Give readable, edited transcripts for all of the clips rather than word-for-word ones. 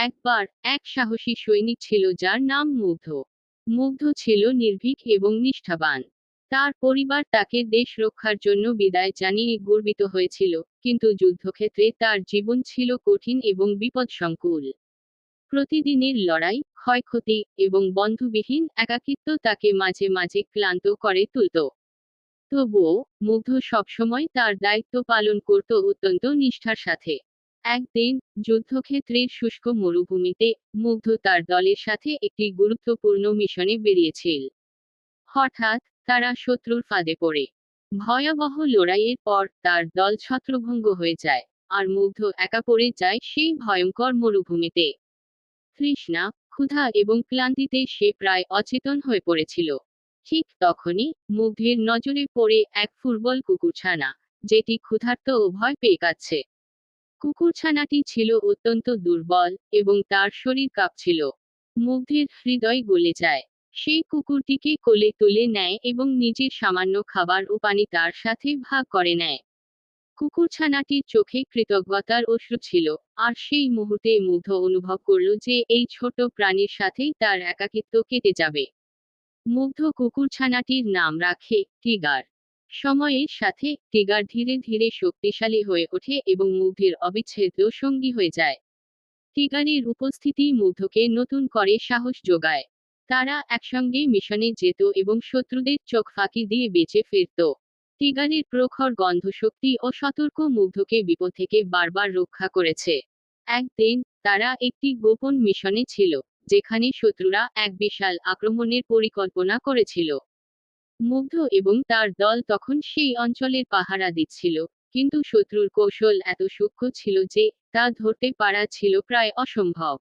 একবার এক সাহসী সৈনিক ছিল যার নাম মুগ্ধ। মুগ্ধ ছিল নির্ভীক এবং নিষ্ঠাবান। তার পরিবার তাকে দেশ রক্ষার জন্য বিদায় জানিয়ে গর্বিত হয়েছিল, কিন্তু যুদ্ধক্ষেত্রে তার জীবন ছিল কঠিন এবং বিপদসংকুল। প্রতিদিনের লড়াই, ক্ষয়ক্ষতি এবং বন্ধুবিহীন একাকিত্ব তাকে মাঝে মাঝে ক্লান্ত করে তুলত। তবুও মুগ্ধ সবসময় তার দায়িত্ব পালন করত অত্যন্ত নিষ্ঠার সাথে। একদিন যুদ্ধক্ষেত্রের শুষ্ক মরুভূমিতে মুগ্ধ তার দলের সাথে একটি গুরুত্বপূর্ণ মিশনে বেরিয়েছিল। হঠাৎ তারা শত্রুর ফাঁদে পড়ে। ভয়াবহ লড়াইয়ের পর তার দল ছত্রভঙ্গ হয়ে যায়, আর মুগ্ধ একা পড়ে যায় সেই ভয়ঙ্কর মরুভূমিতে। তৃষ্ণা, ক্ষুধা এবং ক্লান্তিতে সে প্রায় অচেতন হয়ে পড়েছিল। ঠিক তখনই মুগ্ধের নজরে পড়ে এক ফুটবল কুকুরছানা, যেটি ক্ষুধার্ত ও ভয় পেয়ে কাঁদছে। কুকুরছানাটি ছিল অত্যন্ত দুর্বল, এবং তার শরীর কাঁপছিল। মুগ্ধের হৃদয় গলে যায়। সেই কুকুরটিকে কোলে তুলে নেয় এবং নিজের সামান্য খাবার ও পানি তার সাথে ভাগ করে নেয়। কুকুরছানাটির চোখে কৃতজ্ঞতার অশ্রু ছিল, আর সেই মুহূর্তে মুগ্ধ অনুভব করল যে এই ছোট প্রাণীর সাথেই তার একাকিত্ব কেটে যাবে। মুগ্ধ কুকুরছানাটির নাম রাখে টিগার। সময়ের সাথে টিগার ধীরে ধীরে শক্তিশালী হয়ে ওঠে এবং মুগ্ধের অবিচ্ছেদ্য সঙ্গী হয়ে যায়। টিগারের উপস্থিতি মুগ্ধকে নতুন করে সাহস যোগায়। তারা একসঙ্গে মিশনে যেত এবং শত্রুদের চোখ ফাঁকি দিয়ে বেঁচে ফিরত। টিগারের প্রখর গন্ধশক্তি ও সতর্ক মুগ্ধকে বিপদ থেকে বারবার রক্ষা করেছে। একদিন তারা একটি গোপন মিশনে ছিল, যেখানে শত্রুরা এক বিশাল আক্রমণের পরিকল্পনা করেছিল। মুগ্ধ এবং তার দল তখন সেই অঞ্চলের পাহারা দিচ্ছিল, কিন্তু শত্রুর কৌশল এত সূক্ষ্ম ছিল যে তা ধরতে পারা ছিল প্রায় অসম্ভব।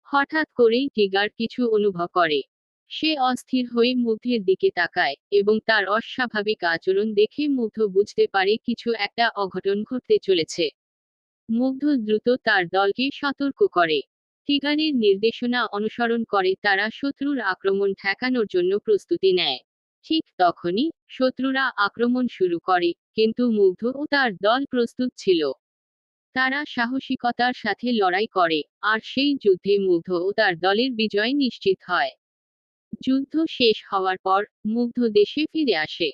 হঠাৎ করেই টিগার কিছু অনুভব করে। সে অস্থির হয়ে মুগ্ধের দিকে তাকায়, এবং তার অস্বাভাবিক আচরণ দেখে মুগ্ধ বুঝতে পারে কিছু একটা অঘটন ঘটতে চলেছে। মুগ্ধ দ্রুত তার দলকে সতর্ক করে। টিগারের নির্দেশনা অনুসরণ করে তারা শত্রুর আক্রমণ ঠেকানোর জন্য প্রস্তুতি নেয়। ঠিক তখনই শত্রুরা আক্রমণ শুরু করে, কিন্তু মুগ্ধ ও তার দল প্রস্তুত ছিল। তারা সাহসিকতার সাথে লড়াই করে, আর সেই যুদ্ধে মুগ্ধ ও তার দলের বিজয় নিশ্চিত হয়। যুদ্ধ শেষ হওয়ার পর মুগ্ধ দেশে ফিরে আসে।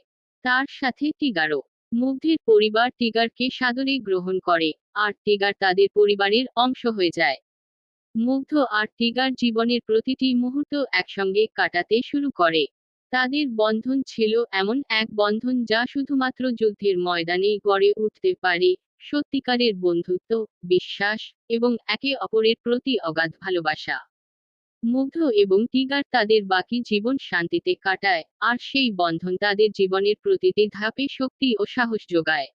তার সাথে টিগারও। মুগ্ধের পরিবার টিগারকে সাদরে গ্রহণ করে, আর টিগার তাদের পরিবারের অংশ হয়ে যায়। মুগ্ধ আর টিগার জীবনের প্রতিটি মুহূর্ত একসঙ্গে কাটাতে শুরু করে। তাদের বন্ধন ছিল এমন এক বন্ধন যা শুধুমাত্র যুদ্ধের ময়দানেই গড়ে উঠতে পারে। সত্যিকারের বন্ধুত্ব, বিশ্বাস এবং একে অপরের প্রতি অগাধ ভালোবাসা। মুগ্ধ এবং টিগার তাদের বাকি জীবন শান্তিতে কাটায়, আর সেই বন্ধন তাদের জীবনের প্রতিটি ধাপে শক্তি ও সাহস যোগায়।